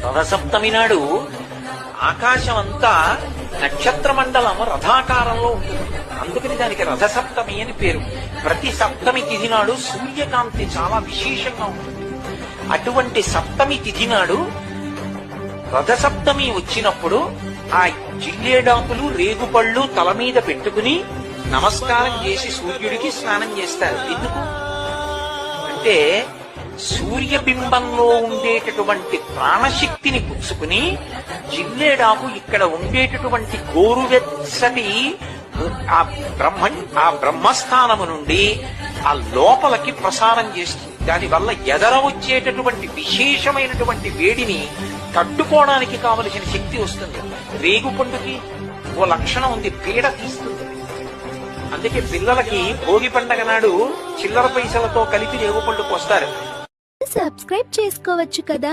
రథసప్తమి నాడు ఆకాశం అంతా నక్షత్ర మండలం రథాకారంలో ఉంటుంది. అందుకని దానికి రథసప్తమి అని పేరు. ప్రతి సప్తమి తిథి నాడు సూర్యకాంతి చాలా విశేషంగా ఉంటుంది. అటువంటి సప్తమి తిథి నాడు రథసప్తమి వచ్చినప్పుడు ఆ జిల్లేడాకులు రేగుపళ్ళు తల మీద పెట్టుకుని నమస్కారం చేసి సూర్యుడికి స్నానం చేస్తారు. ఎందుకు అంటే సూర్యబింబంలో ఉండేటటువంటి ప్రాణశక్తిని పుచ్చుకుని జిల్లేడాకు ఇక్కడ ఉండేటటువంటి గోరువెచ్చటి ఆ బ్రహ్మస్థానము నుండి ఆ లోపలికి ప్రసారం చేస్తుంది. దానివల్ల ఎదర వచ్చేటటువంటి విశేషమైనటువంటి వేడిని తట్టుకోవడానికి కావలసిన శక్తి వస్తుంది. రేగుపండుకి ఓ లక్షణం ఉంది, పీడ తీస్తుంది. అందుకే పిల్లలకి భోగి పండగ నాడు చిల్లర పైసలతో కలిపి రేగుపండుకు వస్తారు. సబ్స్క్రైబ్ చేసుకోవచ్చు కదా.